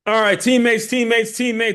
All right, teammates,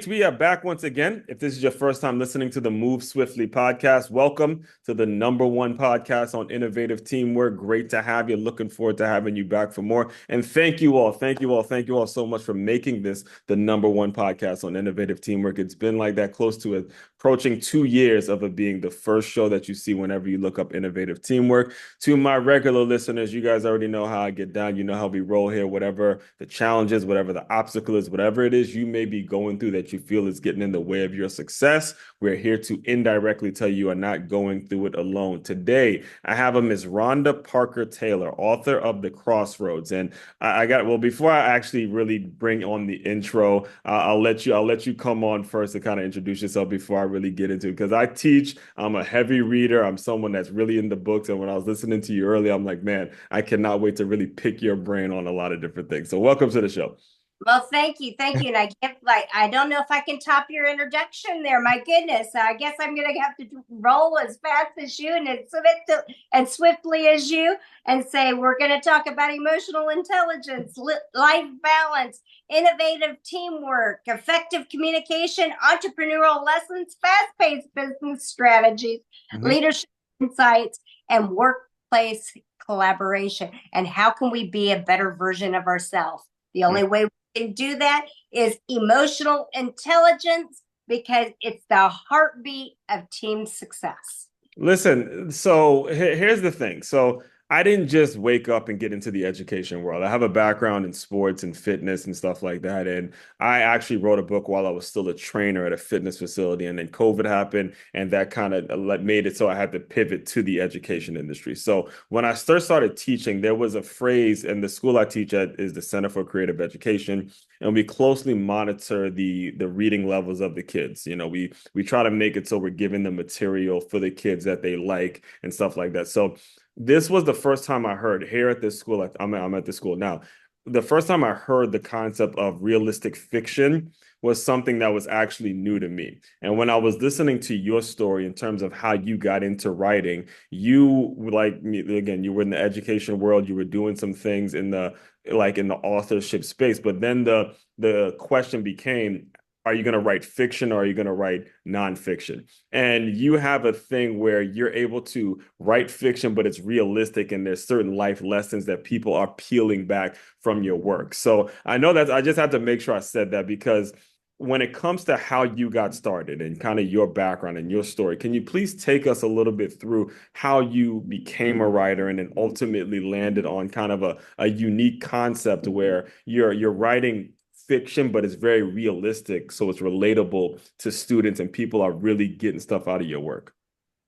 we are back once again. If this is your first time listening to the Move Swiftly podcast, welcome to the number one podcast on innovative teamwork. Great to have you. Looking forward to having you back for more. And thank you all so much for making this the number one podcast on innovative teamwork. It's been like that close to it, approaching 2 years of it being the first show that you see whenever you look up innovative teamwork. To my regular listeners, you guys already know how I get down. You know how we roll here, whatever the challenges, whatever the obstacle is, whatever it is you may be going through that you feel is getting in the way of your success. We're here to indirectly tell you are not going through it alone. Today, I have a Miss Rhonda Parker Taylor, author of The Crossroads. And well, before I actually really bring on the intro, I'll let you come on first to kind of introduce yourself before I really get into it. Because I teach, I'm a heavy reader, I'm someone that's really in the books. And when I was listening to you earlier, I'm like, man, I cannot wait to really pick your brain on a lot of different things. So welcome to the show. Well, thank you. And I don't know if I can top your introduction there. My goodness, I guess I'm going to have to roll as fast as you and as swiftly as you and say we're going to talk about emotional intelligence, life balance, innovative teamwork, effective communication, entrepreneurial lessons, fast-paced business strategies, Mhm. leadership insights, and workplace collaboration. And how can we be a better version of ourselves? The only way can do that is emotional intelligence because it's the heartbeat of team success. Listen, so here's the thing. So I didn't just wake up and get into the education world. I have a background in sports and fitness and stuff like that. And I actually wrote a book while I was still a trainer at a fitness facility. And then COVID happened, and that kind of made it so I had to pivot to the education industry. So when I first started teaching, there was a phrase, and the school I teach at is the Center for Creative Education, and we closely monitor the reading levels of the kids. We try to make it so we're giving them material for the kids that they like and stuff like that. So this was the first time I heard here at this school. I'm at this school now. The first time I heard the concept of realistic fiction was something that was actually new to me. And when I was listening to your story in terms of how you got into writing, you like me again, you were in the education world, you were doing some things in the authorship space, but then the question became, are you going to write fiction or are you going to write nonfiction? And you have a thing where you're able to write fiction, but it's realistic and there's certain life lessons that people are peeling back from your work. So I know that I just had to make sure I said that because when it comes to how you got started and kind of your background and your story, can you please take us a little bit through how you became a writer and then ultimately landed on kind of a unique concept where you're writing fiction, but it's very realistic, so it's relatable to students and people are really getting stuff out of your work.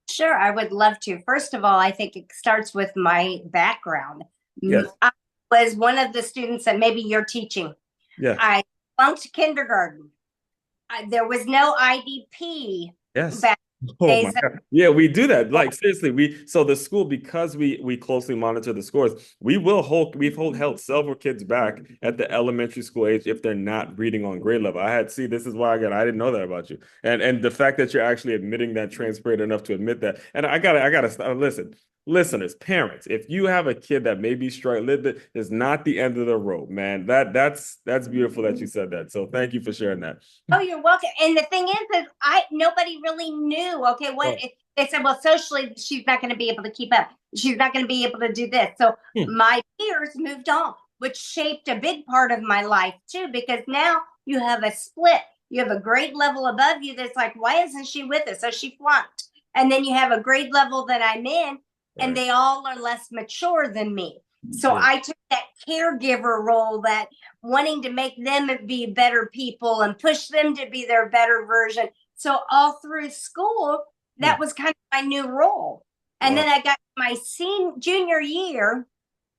Sure, I would love to. First of all, I think it starts with my background. Yes. I was one of the students that maybe you're teaching. Yeah. I flunked kindergarten. There was no IDP Yes. back in the Oh my days. God. Yeah, we do that. Like seriously, so the school, because we closely monitor the scores, we've held several kids back at the elementary school age if they're not reading on grade level. This is why I didn't know that about you. And the fact that you're actually admitting that, transparent enough to admit that. And I gotta listen. Listeners, parents, if you have a kid that may be struggling, it's not the end of the road, man. That's beautiful that you said that. So thank you for sharing that. Oh, you're welcome. And the thing is I nobody really knew. Okay, Oh. they said? Well, socially, she's not going to be able to keep up. She's not going to be able to do this. So Hmm. my peers moved on, which shaped a big part of my life too. Because now you have a split. You have a grade level above you that's like, why isn't she with us? So she flunked. And then you have a grade level that I'm in, and Right. they all are less mature than me. So Yeah. I took that caregiver role, that wanting to make them be better people and push them to be their better version. So all through school, Hmm. that was kind of my new role. And Wow. then I got my junior year,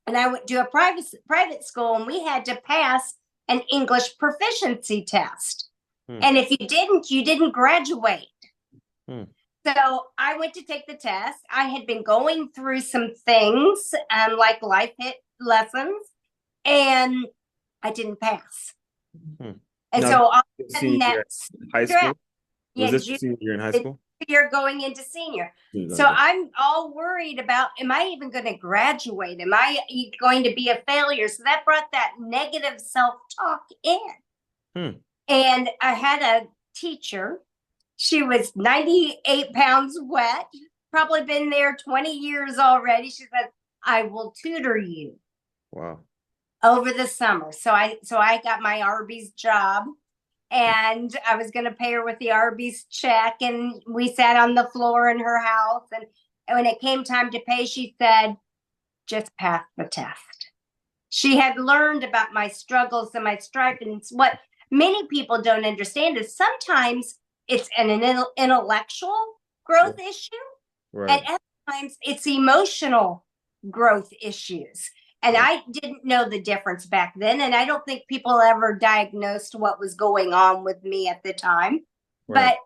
and I went to a private school, and we had to pass an English proficiency test. Hmm. And if you didn't graduate. Hmm. So I went to take the test. I had been going through some things, like life hit lessons, and I didn't pass. Hmm. And Now, so all of a sudden senior that year in high stress, school? Was yeah, this senior year in high school? you're going into senior. So Okay. I'm all worried about, am I even going to graduate? Am I going to be a failure? So that brought that negative self talk in. Hmm. And I had a teacher. She was 98 pounds wet, probably been there 20 years already. She said, I will tutor you Wow. over the summer. So I got my Arby's job, and I was going to pay her with the Arby's check, and we sat on the floor in her house, and when it came time to pay, she said, just pass the test. She had learned about my struggles and my strife, and what many people don't understand is sometimes it's an intellectual growth issue, and Right. at times it's emotional growth issues. And Right. I didn't know the difference back then. And I don't think people ever diagnosed what was going on with me at the time. Right. But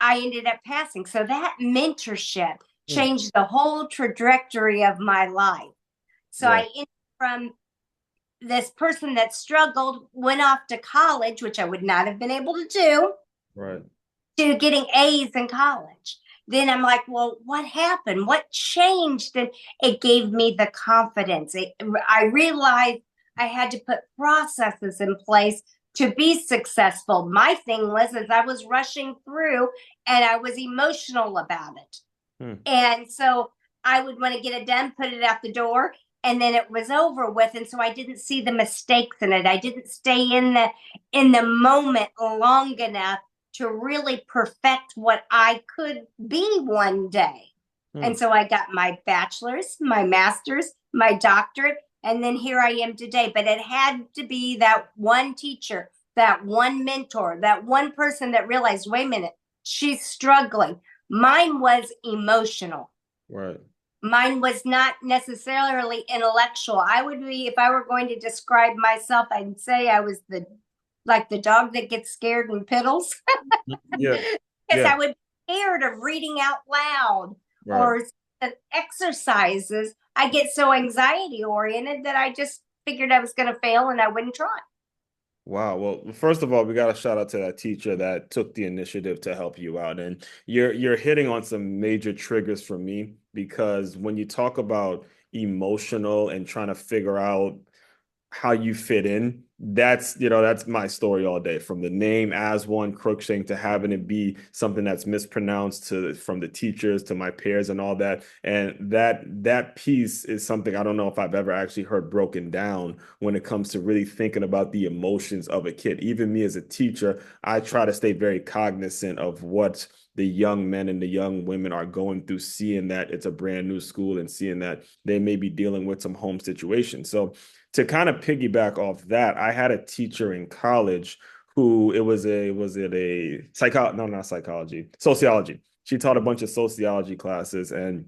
I ended up passing. So that mentorship Hmm. changed the whole trajectory of my life. So Yeah. I ended from this person that struggled, went off to college, which I would not have been able to do, Right. to getting A's in college. Then I'm like, well, what happened? What changed? And it gave me the confidence. I realized I had to put processes in place to be successful. My thing was, as I was rushing through and I was emotional about it. Hmm. And so I would want to get it done, put it out the door, and then it was over with. And so I didn't see the mistakes in it. I didn't stay in the moment long enough to really perfect what I could be one day. Hmm. And so I got my bachelor's, my master's, my doctorate, and then here I am today. But it had to be that one teacher, that one mentor, that one person that realized, wait a minute, she's struggling. Mine was emotional. Right. Mine was not necessarily intellectual. I would be, if I were going to describe myself, I'd say I was the like the dog that gets scared and piddles. Yeah. Because Yeah. I would be scared of reading out loud Right. or exercises. I get so anxiety oriented that I just figured I was going to fail and I wouldn't try. Wow. Well, first of all, we got to shout out to that teacher that took the initiative to help you out. And you're hitting on some major triggers for me because when you talk about emotional and trying to figure out how you fit in. That's my story all day. From the name as one Crookshank to having it be something that's mispronounced to from the teachers to my peers and all that. And that piece is something I don't know if I've ever actually heard broken down when it comes to really thinking about the emotions of a kid. Even me as a teacher, I try to stay very cognizant of what the young men and the young women are going through, seeing that it's a brand new school and seeing that they may be dealing with some home situations. So to kind of piggyback off that, I had a teacher in college who it was it a psycho no, not psychology, sociology. She taught a bunch of sociology classes, and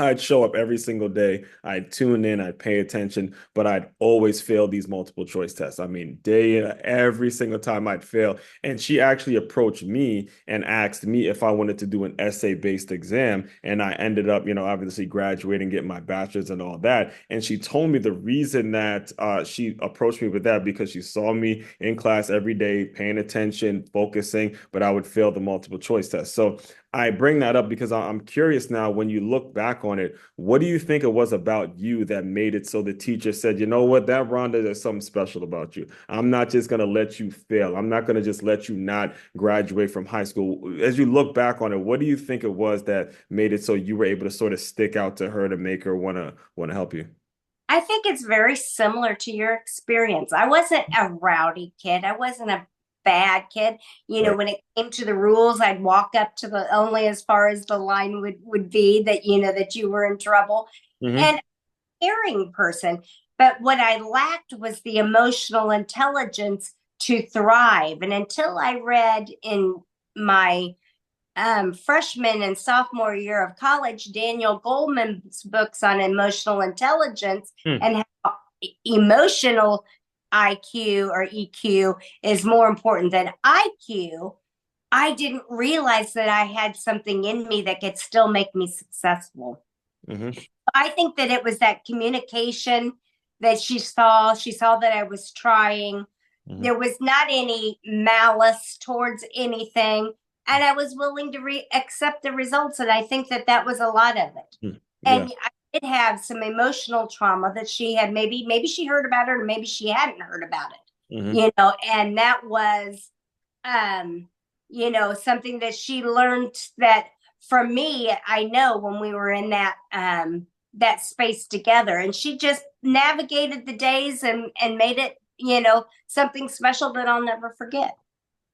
I'd show up every single day. I'd tune in, I'd pay attention, but I'd always fail these multiple choice tests. I mean, every single time I'd fail. And she actually approached me and asked me if I wanted to do an essay-based exam. And I ended up, obviously graduating, getting my bachelor's and all that. And she told me the reason that she approached me with that because she saw me in class every day, paying attention, focusing, but I would fail the multiple choice test. So I bring that up because I'm curious now, when you look back on it, what do you think it was about you that made it so the teacher said, you know what, that Rhonda, there's something special about you. I'm not just going to let you fail. I'm not going to just let you not graduate from high school. As you look back on it, what do you think it was that made it so you were able to sort of stick out to her to make her want to help you? I think it's very similar to your experience. I wasn't a rowdy kid. I wasn't a bad kid. Right. When it came to the rules, I'd walk up to the only as far as the line would be that that you were in trouble. Hmm. And a caring person. But what I lacked was the emotional intelligence to thrive. And until I read in my freshman and sophomore year of college, Daniel Goleman's books on emotional intelligence Hmm. and how emotional IQ or EQ is more important than IQ. I didn't realize that I had something in me that could still make me successful. Hmm. I think that it was that communication that she saw. She saw that I was trying. Hmm. There was not any malice towards anything. And I was willing to accept the results. And I think that that was a lot of it. Yeah. And I did have some emotional trauma that she had maybe she heard about it or maybe she hadn't heard about it. Hmm. and that was, um, something that she learned that from me. I know when we were in that space together, and she just navigated the days and made it, something special that I'll never forget.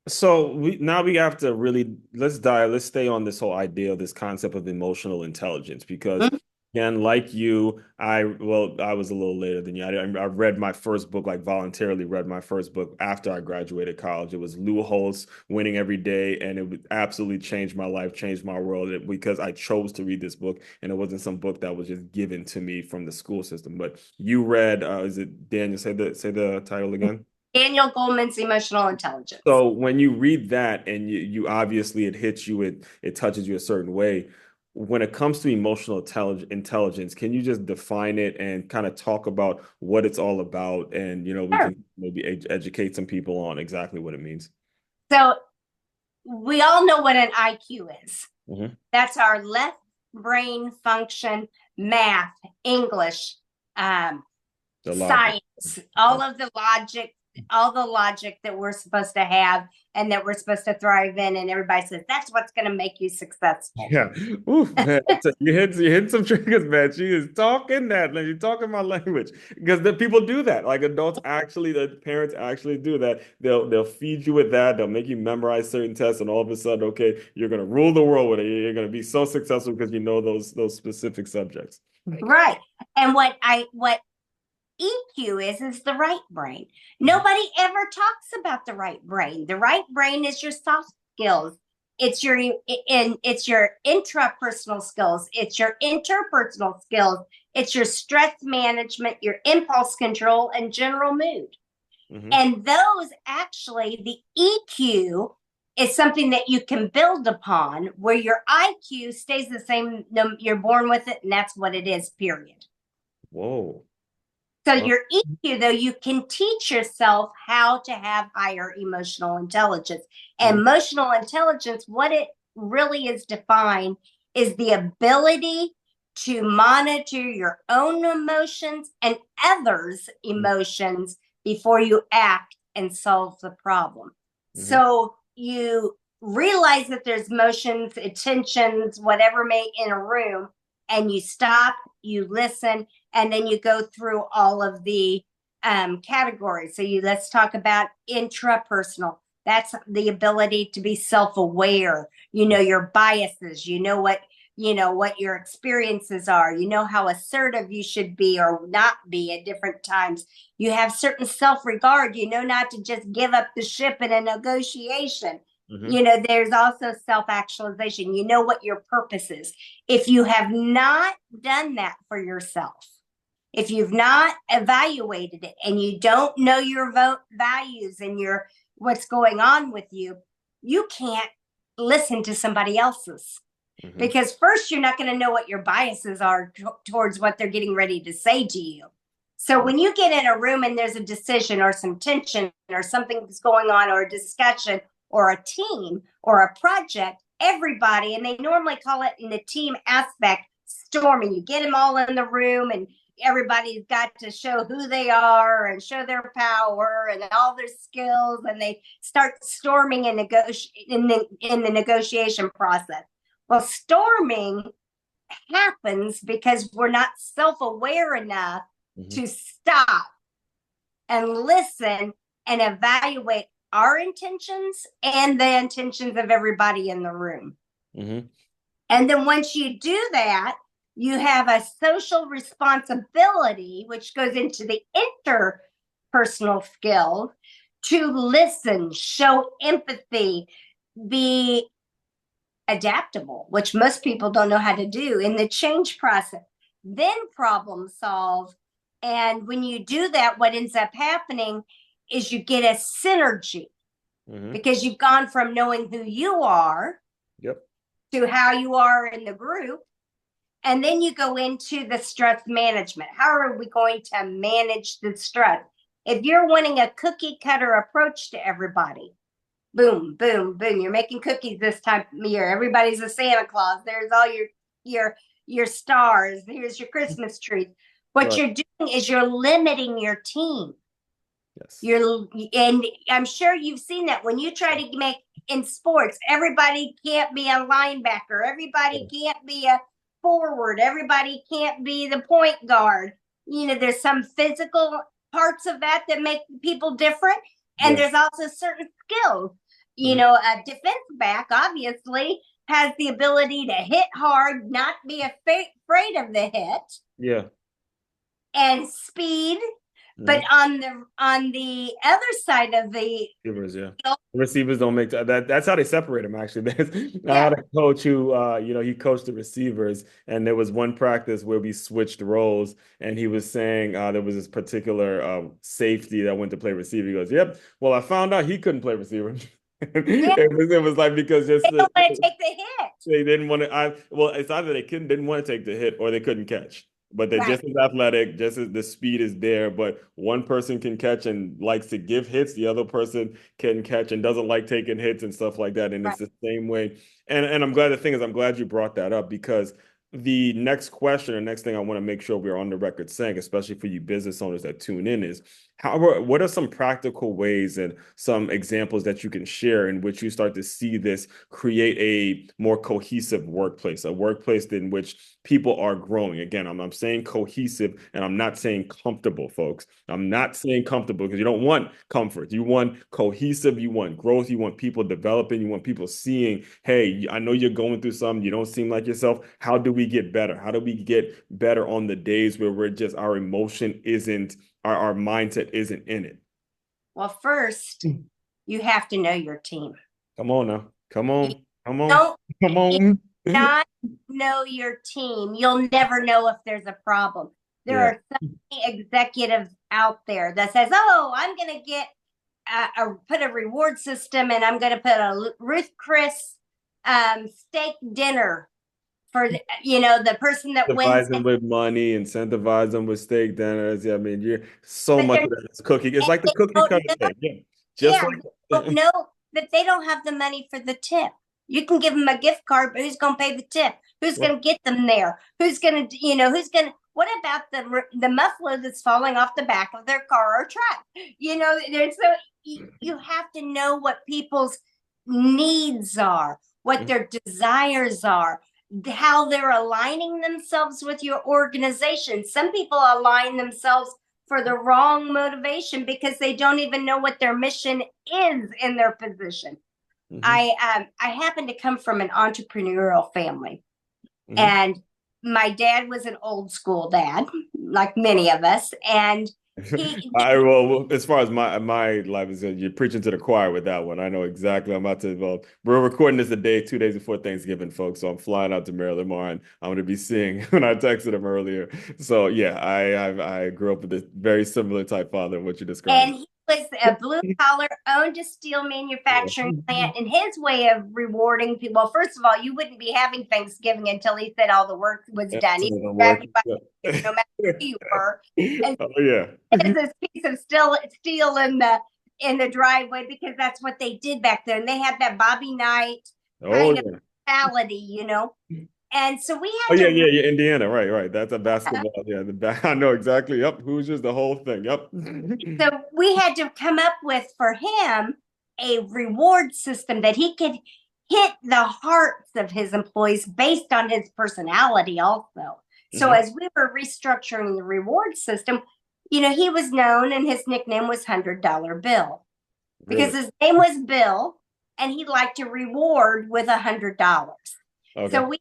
So we have to really let's stay on this whole idea of this concept of emotional intelligence because Mhm. again, like you, I was a little later than you. I read my first book, like voluntarily read my first book after I graduated college. It was Lou Holtz, Winning Every Day, and it would absolutely changed my life, changed my world because I chose to read this book, and it wasn't some book that was just given to me from the school system. But you read, is it Daniel? Say the title again. Daniel Goleman's Emotional Intelligence. So when you read that and you obviously it hits you, it touches you a certain way. When it comes to emotional intelligence, can you just define it and kind of talk about what it's all about? And we Sure. can maybe educate some people on exactly what it means. So we all know what an IQ is. Hmm. That's our left brain function, math, English, um, The logic. science, all the logic that we're supposed to have and that we're supposed to thrive in. And everybody says that's what's going to make you successful. Yeah. Ooh, man. You hit some triggers, man. She is talking that. Like, you're talking my language. Because the people do that. Like adults actually, the parents actually do that. They'll feed you with that. They'll make you memorize certain tests, and all of a sudden, okay, you're gonna rule the world with it. You're gonna be so successful because you know those specific subjects. Right. And what EQ is the right brain. Mhm. Nobody ever talks about the right brain. The right brain is your soft skills. It's your intrapersonal skills. It's your interpersonal skills. It's your stress management, your impulse control, and general mood. Mhm. And those actually, the EQ is something that you can build upon, where your IQ stays the same. You're born with it, and that's what it is, period. Whoa. So Oh. your EQ, though, you can teach yourself how to have higher emotional intelligence. And Mhm. emotional intelligence, what it really is defined, is the ability to monitor your own emotions and others' emotions before you act and solve the problem. Mhm. So you realize that there's motions, attentions, whatever may in a room, and you stop, you listen, and then you go through all of the categories. So let's talk about intrapersonal. That's the ability to be self-aware. You know your biases. You know what your experiences are. You know how assertive you should be or not be at different times. You have certain self-regard. You know not to just give up the ship in a negotiation. Mhm. There's also self-actualization. You know what your purpose is. If you have not done that for yourself, if you've not evaluated it and you don't know your values and your what's going on with you, you can't listen to somebody else's, Mhm. because first you're not going to know what your biases are towards what they're getting ready to say to you. So when you get in a room and there's a decision or some tension or something that's going on or a discussion or a team or a project, everybody, and they normally call it in the team aspect, storming. You get them all in the room and everybody's got to show who they are and show their power and all their skills, and they start storming in the negotiation process. Well, storming happens because we're not self-aware enough Mhm. to stop and listen and evaluate our intentions and the intentions of everybody in the room. Mhm. And then once you do that, you have a social responsibility, which goes into the interpersonal skills, to listen, show empathy, be adaptable, which most people don't know how to do in the change process, then problem solve. And when you do that, what ends up happening is you get a synergy, Mhm. because you've gone from knowing who you are Yep. to how you are in the group. And then you go into the stress management. How are we going to manage the stress? If you're wanting a cookie cutter approach to everybody, boom, boom, boom, you're making cookies this time of year. Everybody's a Santa Claus. There's all your your stars. Here's your Christmas tree. What Right. you're doing is you're limiting your team. Yes. And I'm sure you've seen that when you try to make in sports, everybody can't be a linebacker, everybody Yeah. can't be a forward, everybody can't be the point guard. There's some physical parts of that make people different, and Yeah. there's also certain skills. Mhm. A defense back obviously has the ability to hit hard, not be afraid of the hit, Yeah. and speed. But Mhm. on the other side of the Receivers, yeah. field, Receivers don't make that. That's how they separate them, actually. I yeah, had a coach who, he coached the receivers, and there was one practice where we switched roles, and he was saying there was this particular safety that went to play receiver. He goes, "Yep. Well, I found out he couldn't play receiver." yeah, It was like because just they don't want to take the hit. they didn't want to. Well, it's either they didn't want to take the hit or they couldn't catch. But they're Right, just as athletic, just as the speed is there. But one person can catch and likes to give hits, the other person can catch and doesn't like taking hits and stuff like that. And right. it's the same way. And I'm glad the thing is, I'm glad you brought that up because the next question or next thing I want to make sure we're on the record saying, especially for you business owners that tune in, is what are some practical ways and some examples that you can share in which you start to see this create a more cohesive workplace, a workplace in which people are growing? Again, I'm saying cohesive and I'm not saying comfortable, folks. I'm not saying comfortable because you don't want comfort. You want cohesive, you want growth, you want people developing, you want people seeing, hey, I know you're going through something, you don't seem like yourself. How do we get better? How do we get better on the days where we're just our emotion isn't our mindset isn't in it? Well, first, you have to know your team. Come on now. Come You on. Come on. don't Come if on. you not know your team, you'll never know if there's a problem. There Yeah. are so many executives out there that says, "Oh, I'm going to get put a reward system, and I'm going to put a Ruth Chris steak dinner for the person that wins." Incentivize them with money, incentivize them with steak dinners. Yeah, I mean, you're so But much they're of that is cookie. It's like the they cookie don't cutter know. thing. Yeah. Just Yeah, they don't like know that they don't have the money for the tip. You can give them a gift card, but who's going to pay the tip? Who's going to get them there? Who's going to, who's going to, what about the muffler that's falling off the back of their car or truck? There's so you have to know what people's needs are, what their desires are, how they're aligning themselves with your organization. Some people align themselves for the wrong motivation because they don't even know what their mission is in their position. mm-hmm, I happen to come from an entrepreneurial family, mm-hmm. and my dad was an old school dad, like many of us, and he Well, as far as my life is, you're preaching to the choir with that one. I know exactly. I'm about to. Well, we're recording this 2 days before Thanksgiving, folks. So I'm flying out to Maryland tomorrow, and I'm going to be seeing when I texted him earlier. So yeah, I grew up with a very similar type father in what you described. and he was a blue collar, owned a steel manufacturing Yeah. plant, and his way of rewarding people. Well, first of all, you wouldn't be having Thanksgiving until he said all the work was Yeah, done. some He of them would work. everybody, Yeah. no matter who you were. And Oh yeah. there's this piece of steel in the driveway because that's what they did back then. They had that Bobby Knight Oh kind of yeah. mentality. And so we Oh had yeah, to yeah, yeah. Indiana, right, right. That's a basketball. Yeah, I know exactly. Yep. Hoosiers, the whole thing. Yep. so we had to come up with for him a reward system that he could hit the hearts of his employees based on his personality also. So Hmm. as we were restructuring the reward system, he was known and his nickname was $100 Bill because Really? his name was Bill and he liked to reward with $100. So Okay. we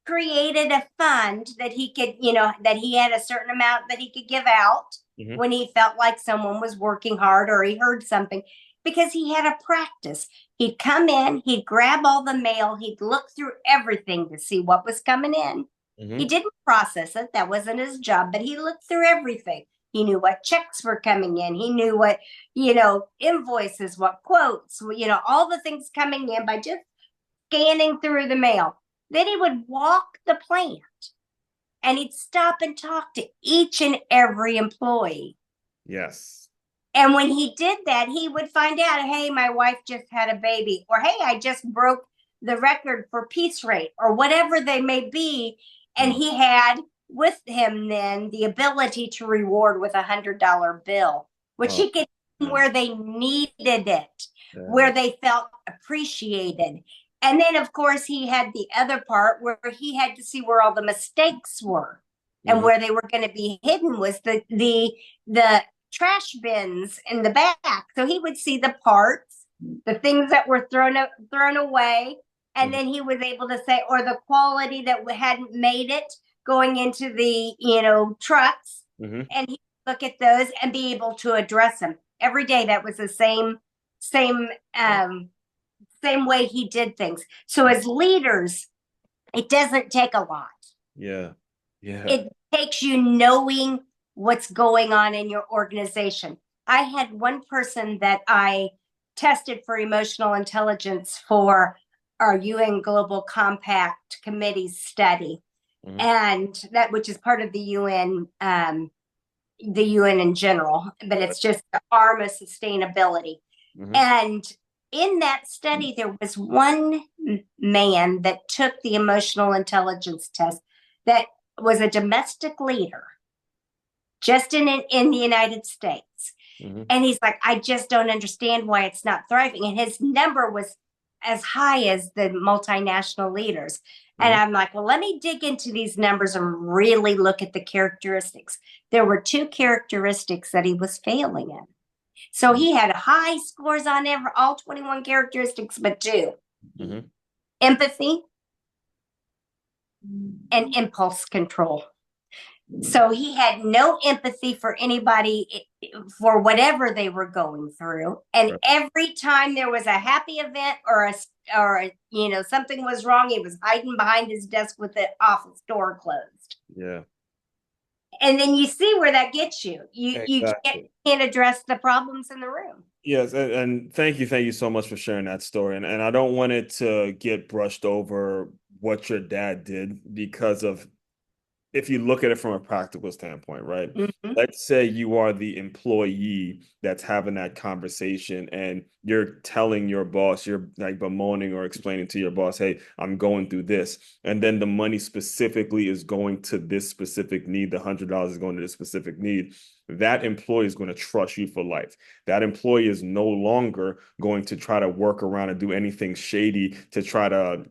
created a fund that he could, that he had a certain amount that he could give out Hmm. when he felt like someone was working hard or he heard something because he had a practice. He'd come in, he'd grab all the mail, he'd look through everything to see what was coming in. He Hmm. didn't process it, that wasn't his job, but he looked through everything. He knew what checks were coming in. He knew what, invoices, what quotes, all the things coming in by just scanning through the mail. Then he would walk the plant and he'd stop and talk to each and every employee. Yes. And when he did that, he would find out, hey, my wife just had a baby, or hey, I just broke the record for piece rate, or whatever they may be. And Mm. he had with him then the ability to reward with $100 bill, which Oh, he could Yeah. where they needed it, Yeah. where they felt appreciated. And then, of course, he had the other part where he had to see where all the mistakes were, and Hmm. where they were going to be hidden was the trash bins in the back. So he would see the parts, the things that were thrown away, and Hmm. then he was able to say, or the quality that hadn't made it going into the trucks, Hmm. and he look at those and be able to address them every day. That was the same Yeah. same way he did things. So as leaders, it doesn't take a lot. Yeah. Yeah. It takes you knowing what's going on in your organization. I had one person that I tested for emotional intelligence for our UN Global Compact Committee study, Hmm. and that, which is part of the UN in general, but Right. it's just the arm of sustainability. Hmm. And in that study, there was one man that took the emotional intelligence test that was a domestic leader just in the United States. Hmm. And he's like, I just don't understand why it's not thriving. And his number was as high as the multinational leaders. And Hmm. I'm like, well, let me dig into these numbers and really look at the characteristics. There were two characteristics that he was failing in. So he had high scores on all 21 characteristics, but two: Hmm. empathy and impulse control. So he had no empathy for anybody, for whatever they were going through. And Right. every time there was a happy event or something was wrong, he was hiding behind his desk with the office door closed. Yeah. And then you see where that gets you. You Exactly. can't address the problems in the room. Yes, and thank you so much for sharing that story. And I don't want it to get brushed over what your dad did because of if you look at it from a practical standpoint, right? Mm-hmm. Let's say you are the employee that's having that conversation and you're telling your boss, you're like bemoaning or explaining to your boss, hey, I'm going through this. And then the money specifically is going to this specific need. The $100 is going to this specific need. That employee is going to trust you for life. That employee is no longer going to try to work around and do anything shady to try to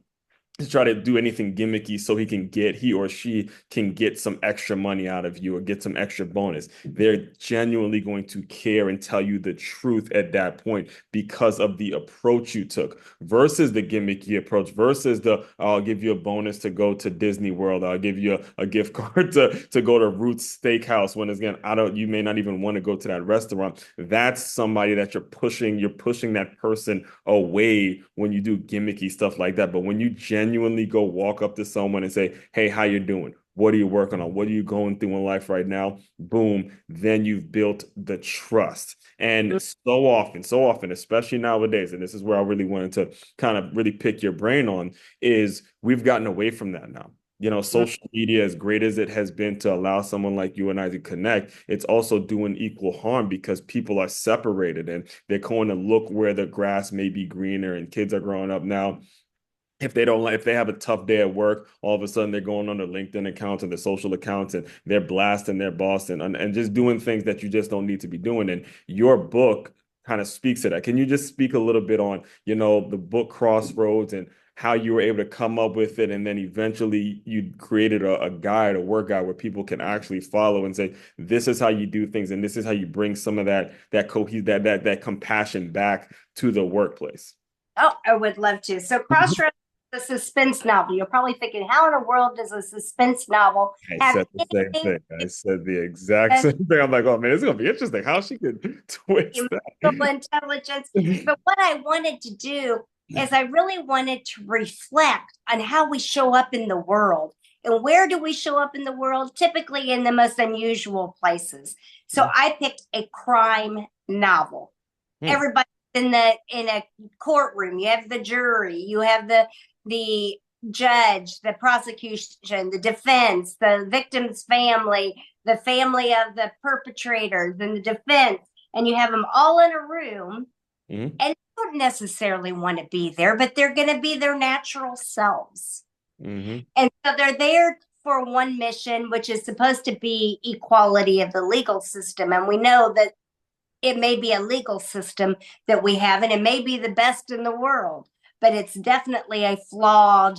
do anything gimmicky so he or she can get some extra money out of you or get some extra bonus. They're genuinely going to care and tell you the truth at that point because of the approach you took versus the gimmicky approach versus the I'll give you a bonus to go to Disney World. I'll give you a gift card to go to Roots Steakhouse when again you may not even want to go to that restaurant. That's somebody that you're pushing that person away when you do gimmicky stuff like that. But when you genuinely go walk up to someone and say, hey, how you doing? What are you working on? What are you going through in life right now? Boom. Then you've built the trust. And so often, especially nowadays, and this is where I really wanted to kind of really pick your brain on, is we've gotten away from that now. Social media, as great as it has been to allow someone like you and I to connect, it's also doing equal harm because people are separated and they're going to look where the grass may be greener and kids are growing up now. If they have a tough day at work, all of a sudden they're going on their LinkedIn accounts and their social accounts and they're blasting their boss and just doing things that you just don't need to be doing. And your book kind of speaks to that. Can you just speak a little bit on, the book Crossroads and how you were able to come up with it, and then eventually you created a guide, a work guide where people can actually follow and say, this is how you do things, and this is how you bring some of that compassion back to the workplace. Oh, I would love to. So Crossroads, the suspense novel. You're probably thinking, how in the world does a suspense novel I have said the same anything thing. I said the exact to same thing. I'm like, oh man, it's gonna be interesting how she could twist emotional intelligence? But what I wanted to do is I really wanted to reflect on how we show up in the world. And where do we show up in the world? Typically in the most unusual places. So that. I picked a crime novel. Hmm. Everybody in a courtroom. You have the jury, you have the judge, the prosecution, the defense, the victim's family, the family of the perpetrators, and the defense, and you have them all in a room. Hmm. And they don't necessarily want to be there, but they're going to be their natural selves. Hmm. And so they're there for one mission, which is supposed to be equality of the legal system. And we know that it may be a legal system that we have, and it may be the best in the world, but it's definitely a flawed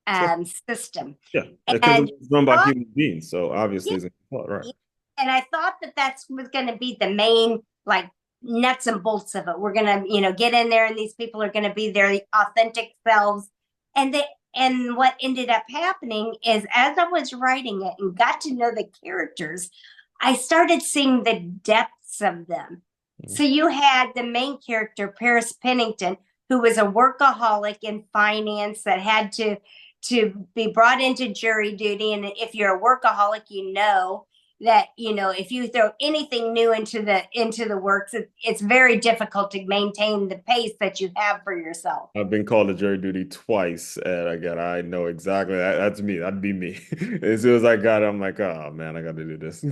Sure. system. Yeah, because And it's run by thought, human beings, so yeah, obviously it's right. yeah. And I thought that that's was going to be the main like nuts and bolts of it. We're going to, get in there, and these people are going to be their authentic selves. And they and what ended up happening is, as I was writing it and got to know the characters, I started seeing the depths of them. Mhm. So you had the main character, Paris Pennington, who was a workaholic in finance that had to be brought into jury duty. And if you're a workaholic, that if you throw anything new into the works, it's very difficult to maintain the pace that you have for yourself. I've been called to jury duty twice, and again, I know exactly that's me. That'd be me. As soon as I got it, I'm like, oh man, I got to do this.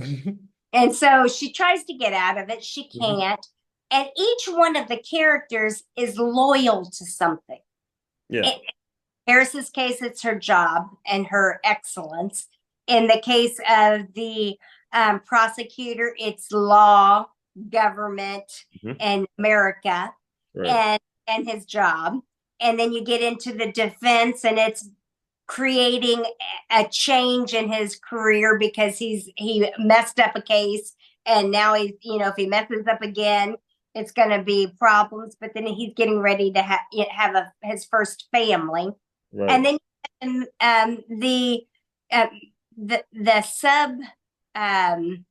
And so she tries to get out of it. She Mhm. can't. And each one of the characters is loyal to something. Yeah. In Harris's case, it's her job and her excellence. In the case of the prosecutor, it's law, government, Mhm. and America, Right. and his job. And then you get into the defense, and it's creating a change in his career because he messed up a case, and now if he messes up again, it's going to be problems. But then he's getting ready to have his first family. And Right. then um, the sub um,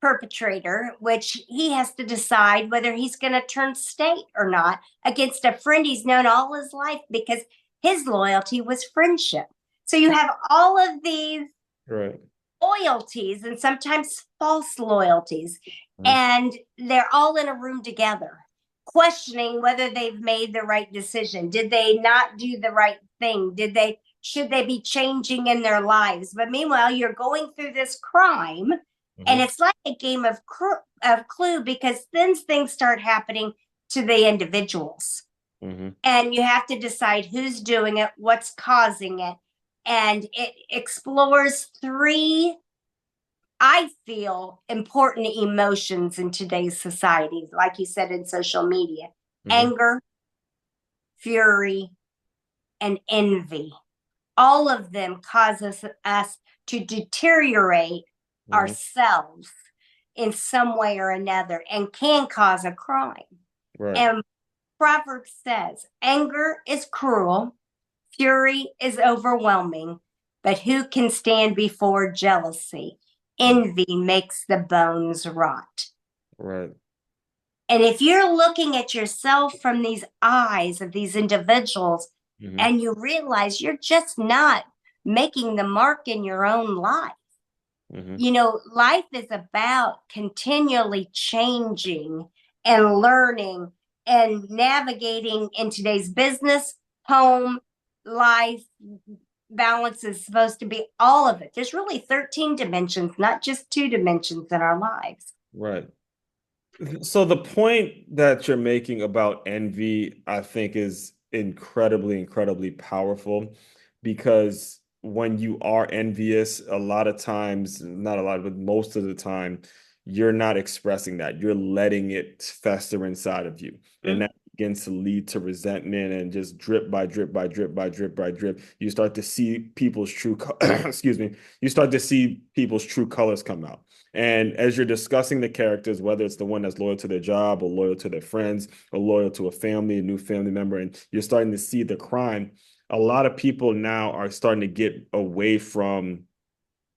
perpetrator, which he has to decide whether he's going to turn state or not against a friend he's known all his life, because his loyalty was friendship. So you have all of these Right. loyalties, and sometimes false loyalties, Mhm. and they're all in a room together, questioning whether they've made the right decision. Did they not do the right thing? Should they be changing in their lives? But meanwhile, you're going through this crime, and Mhm. it's like a game of Clue, because then things start happening to the individuals, Mhm. and you have to decide who's doing it, what's causing it. And it explores three, I feel, important emotions in today's society, like you said, in social media: Mhm. anger, fury, and envy. All of them cause us to deteriorate Mhm. ourselves in some way or another, and can cause a crime. Right. And Proverbs says, anger is cruel, fury is overwhelming, but who can stand before jealousy? Mhm. Envy makes the bones rot. Right. And if you're looking at yourself from these eyes of these individuals, Mhm. and you realize you're just not making the mark in your own life, Mhm. life is about continually changing and learning and navigating in today's business, home, life. Balance is supposed to be all of it. There's really 13 dimensions, not just two dimensions in our lives. Right. So the point that you're making about envy, I think, is incredibly, incredibly powerful because when you are envious, a lot of times, not a lot, but most of the time, you're not expressing that. You're letting it fester inside of you. And Mm-hmm. that begins to lead to resentment and just drip by drip by drip by drip by drip. You start to see people's excuse me, you start to see people's true colors come out. And as you're discussing the characters, whether it's the one that's loyal to their job or loyal to their friends or loyal to a family, a new family member, and you're starting to see the crime, a lot of people now are starting to get away from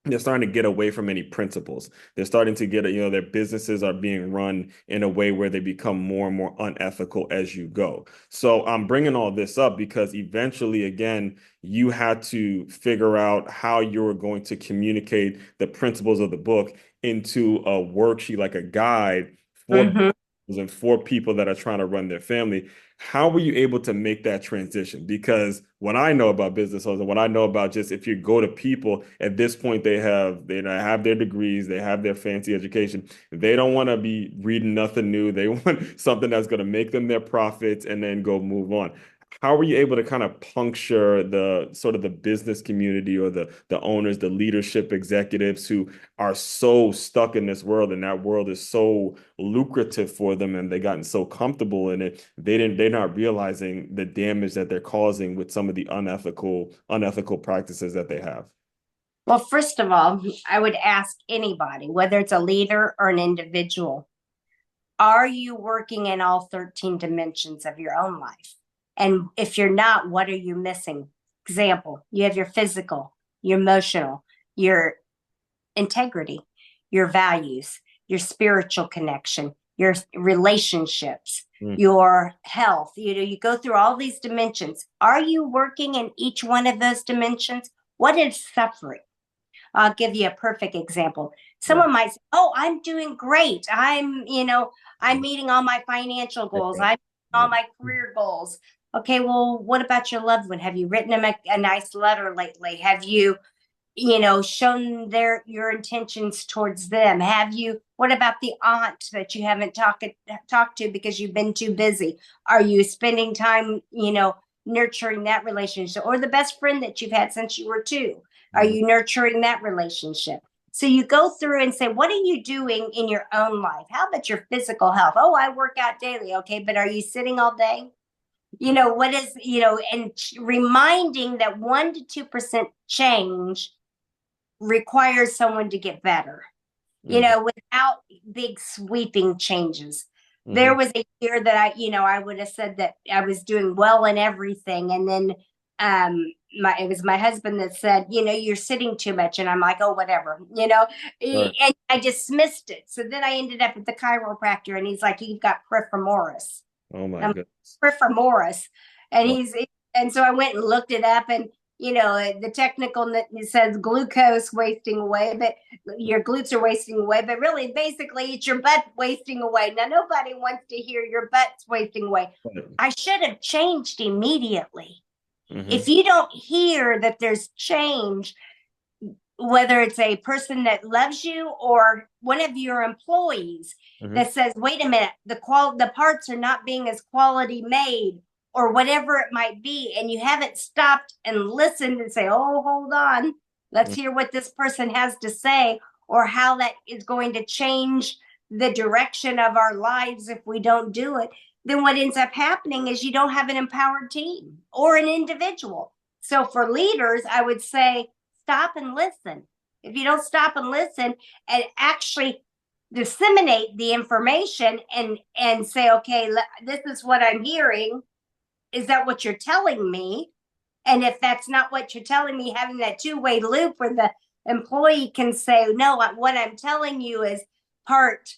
they're starting to get away from any principles. They're starting to get, their businesses are being run in a way where they become more and more unethical as you go. So I'm bringing all this up because eventually, again, you had to figure out how you were going to communicate the principles of the book into a worksheet, like a guide for Mm-hmm. and for people that are trying to run their family. How were you able to make that transition? Because when I know about business owners and what I know about just if you go to people at this point, they have their degrees, they have their fancy education. They don't want to be reading nothing new. They want something that's going to make them their profits and then go move on. how were you able to kind of puncture the sort of the business community or the owners, the leadership executives who are so stuck in this world and that world is so lucrative for them and they gotten so comfortable in it, they're not realizing the damage that they're causing with some of the unethical practices that they have. Well, first of all, I would ask anybody, whether it's a leader or an individual, are you working in all 13 dimensions of your own life? And if you're not, what are you missing? Example, you have your physical, your emotional, your integrity, your values, your spiritual connection, your relationships, Mm, your health. You go through all these dimensions. Are you working in each one of those dimensions? What is suffering? I'll give you a perfect example. right, Someone might say, "Oh, I'm doing great. I'm meeting all my financial right, goals. right. I'm meeting all Yeah. my career goals." Okay, well, what about your loved one? Have you written them a nice letter lately? Have you, shown your intentions towards them? Have you, what about the aunt that you haven't talked to because you've been too busy? Are you spending time, nurturing that relationship? Or the best friend that you've had since you were two? Are Mhm. you nurturing that relationship? So you go through and say, what are you doing in your own life? How about your physical health? Oh, I work out daily. Okay, but are you sitting all day? What is, and reminding that 1 to 2% change requires someone to get better, Mhm. without big sweeping changes. There Mhm. was a year that I would have said that I was doing well in everything. And then it was my husband that said, you're sitting too much. And I'm like, oh, whatever, Right. and I dismissed it. So then I ended up at the chiropractor and he's like, you've got peripheral. Oh my I'm goodness. peripheral. And Oh, and so I went and looked it up and the technical it says glucose wasting away, but your glutes are wasting away, but really basically it's your butt wasting away. Now nobody wants to hear your butt's wasting away. right. I should have changed immediately. If Mhm. you don't hear that there's change, whether it's a person that loves you or one of your employees Mhm. that says, wait a minute, the parts are not being as quality made or whatever it might be, and you haven't stopped and listened and say, oh, hold on, let's Mhm. hear what this person has to say or how that is going to change the direction of our lives if we don't do it, then what ends up happening is you don't have an empowered team or an individual. So for leaders, I would say stop and listen. If you don't stop and listen and actually disseminate the information and say, okay, this is what I'm hearing. Is that what you're telling me? And if that's not what you're telling me, having that two-way loop where the employee can say, no, what I'm telling you is part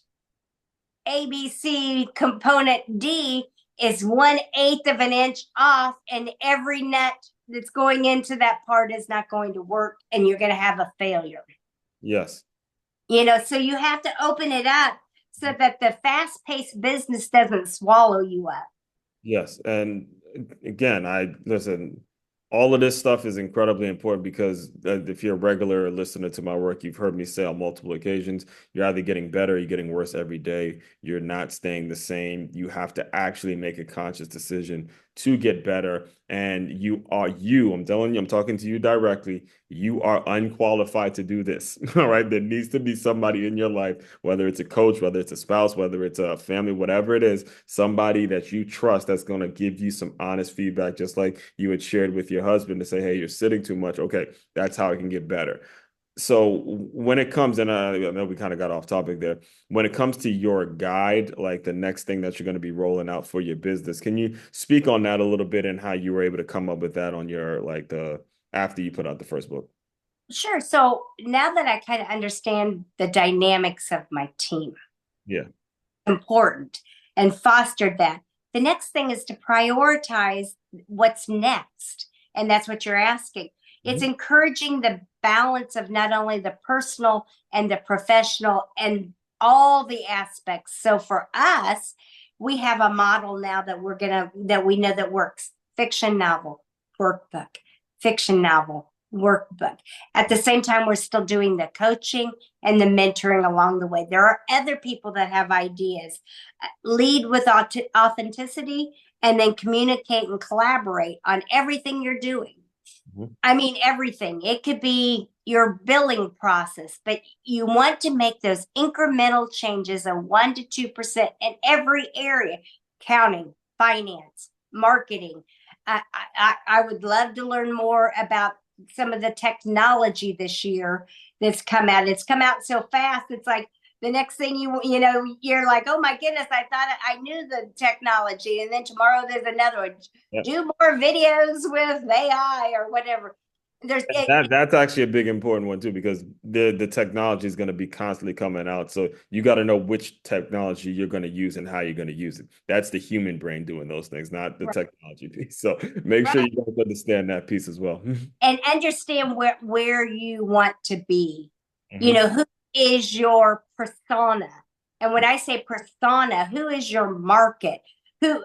ABC component D is 1/8 of an inch off, and every nut that's going into that part is not going to work, and you're going to have a failure. Yes. So you have to open it up so that the fast paced business doesn't swallow you up. Yes. And again, I listen, all of this stuff is incredibly important because if you're a regular listener to my work, you've heard me say on multiple occasions, you're either getting better, or you're getting worse every day. You're not staying the same. You have to actually make a conscious decision to get better. And I'm telling you, I'm talking to you directly. You are unqualified to do this. All right. There needs to be somebody in your life, whether it's a coach, whether it's a spouse, whether it's a family, whatever it is, somebody that you trust that's going to give you some honest feedback, just like you had shared with your husband to say, hey, you're sitting too much. Okay, that's how I can get better. So when it comes, and I know we kind of got off topic there, when it comes to your guide, like the next thing that you're going to be rolling out for your business, can you speak on that a little bit and how you were able to come up with that on your like the after you put out the first book? Sure. So now that I kind of understand the dynamics of my team, Yeah. important, and fostered that, the next thing is to prioritize what's next. And that's what you're asking. It's Mhm. encouraging the balance of not only the personal and the professional and all the aspects. So for us, we have a model now that we know that works. Fiction novel, workbook, fiction novel, workbook. At the same time, we're still doing the coaching and the mentoring along the way. There are other people that have ideas. Lead with authenticity and then communicate and collaborate on everything you're doing. Mhm. I mean, everything. It could be your billing process, but you want to make those incremental changes of 1% to 2% in every area: accounting, finance, marketing. I would love to learn more about some of the technology this year that's come out. It's come out so fast. It's like the next thing you know, you're like, oh my goodness, I thought I knew the technology, and then tomorrow there's another one. Yep. Do more videos with AI or whatever. There's it, That's actually a big important one too, because the technology is going to be constantly coming out. So you got to know which technology you're going to use and how you're going to use it. That's the human brain doing those things, not the right, technology piece. So make sure right, you guys understand that piece as well. and understand where you want to be. You Mhm. know, who is your persona? And when I say persona, who is your market? Who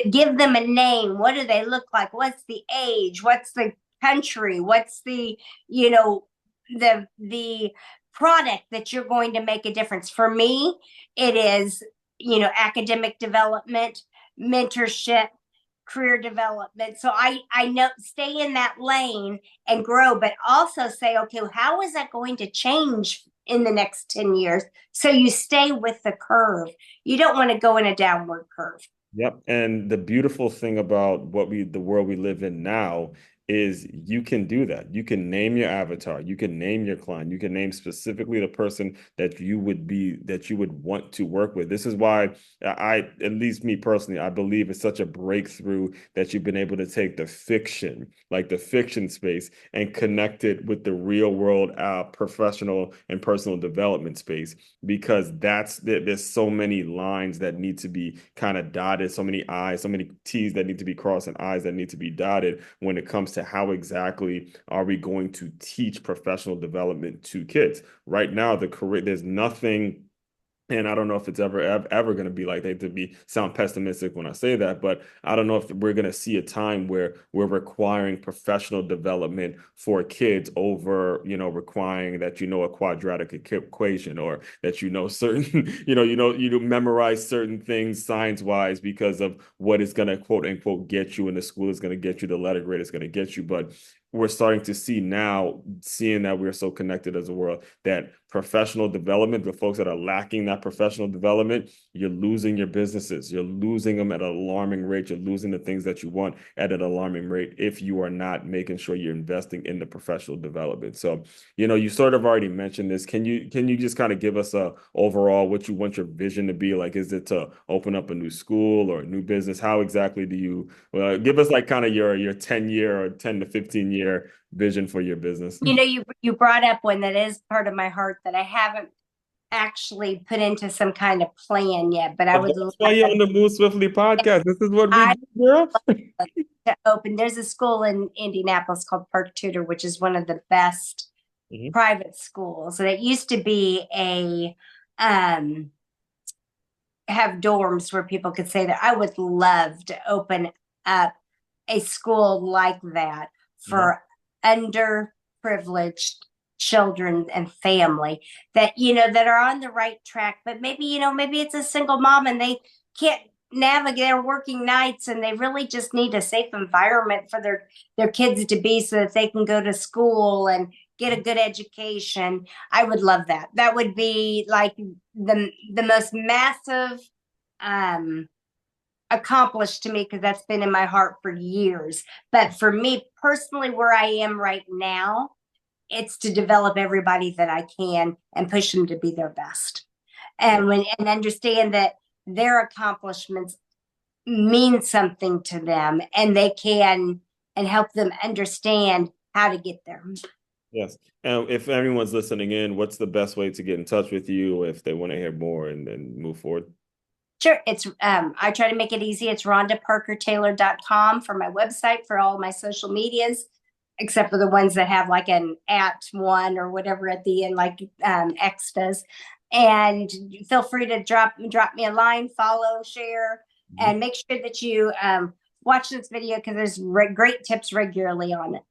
give them a name? What do they look like? What's the age? What's the country? What's the, you know, the product that you're going to make a difference? For me, it is, you know, academic development, mentorship, career development. So I know, stay in that lane and grow, but also say, okay, how is that going to change in the next 10 years? So you stay with the curve. You don't want to go in a downward curve. Yep. And the beautiful thing about the world we live in now is you can do that. You can name your avatar, you can name your client, you can name specifically the person that you would want to work with. This is why at least me personally, I believe it's such a breakthrough that you've been able to take the fiction space, and connect it with the real world, professional and personal development space, because there's so many lines that need to be kind of dotted, so many I's, so many T's that need to be crossed and I's that need to be dotted when it comes to how exactly are we going to teach professional development to kids. Right now, there's nothing, and I don't know if it's ever going to be like that, to be sound pessimistic when I say that, but I don't know if we're going to see a time where we're requiring professional development for kids over, requiring that a quadratic equation, or that certain, you memorize certain things science wise because of what is going to quote unquote get you in the school, is going to get you, the letter grade is going to get you. But we're starting to see now, seeing that we're so connected as a world, that professional development, the folks that are lacking that professional development, you're losing your businesses. You're losing them at an alarming rate. You're losing the things that you want at an alarming rate if you are not making sure you're investing in the professional development. So, you sort of already mentioned this. Can you just kind of give us a overall what you want your vision to be? Like, is it to open up a new school or a new business? How exactly do you give us like kind of your 10-year or 10 to 15-year vision for your business? You know, you brought up one that is part of my heart that I haven't actually put into some kind of plan yet, but I But would that's why you're love, on the Move Swiftly podcast. This is what we I do, girl. to open. There's a school in Indianapolis called Park Tudor, which is one of the best Mhm. private schools. And it used to be a have dorms where people could say that. I would love to open up a school like that Mhm. for underprivileged children and family that that are on the right track, but maybe maybe it's a single mom and they can't navigate, they're working nights and they really just need a safe environment for their kids to be, so that they can go to school and get a good education. I would love that. That would be like the most massive um accomplished to me, because that's been in my heart for years. But for me personally, where I am right now, it's to develop everybody that I can and push them to be their best. Yeah. And understand that their accomplishments mean something to them, and they can and help them understand how to get there. Yes. And if anyone's listening in, what's the best way to get in touch with you if they want to hear more and move forward? Sure. It's I try to make it easy. It's rhondaparkertaylor.com for my website, for all my social medias, except for the ones that have like an at one or whatever at the end, like X does. And feel free to drop me a line, follow, share, Mhm. and make sure that you watch this video, because there's great tips regularly on it.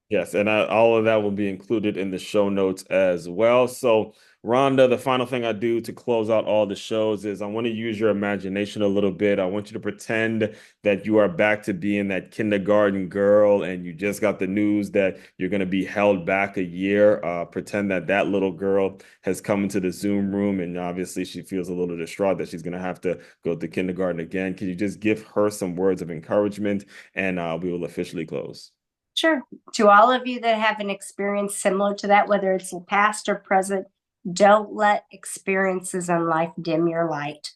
Yes, and all of that will be included in the show notes as well. So, Rhonda, the final thing I do to close out all the shows is I want to use your imagination a little bit. I want you to pretend that you are back to being that kindergarten girl and you just got the news that you're going to be held back a year. Pretend that that little girl has come into the Zoom room and obviously she feels a little distraught that she's going to have to go to kindergarten again. Can you just give her some words of encouragement and we will officially close? Sure. To all of you that have an experience similar to that, whether it's past or present, don't let experiences in life dim your light.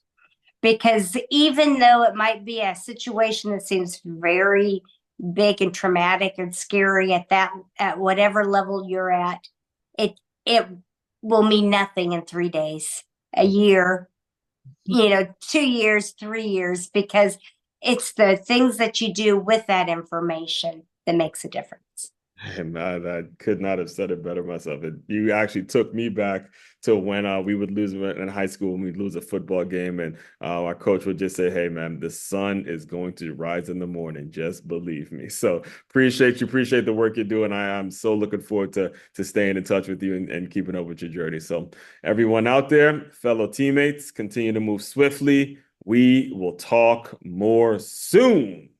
Because even though it might be a situation that seems very big and traumatic and scary at whatever level you're at, it will mean nothing in 3 days, a year, 2 years, 3 years, because it's the things that you do with that information that makes a difference. And I could not have said it better myself. You actually took me back to when we would lose in high school when we'd lose a football game, and our coach would just say, "Hey, man, the sun is going to rise in the morning. Just believe me." So appreciate the work you're doing. I'm so looking forward to staying in touch with you and keeping up with your journey. So everyone out there, fellow teammates, continue to move swiftly. We will talk more soon.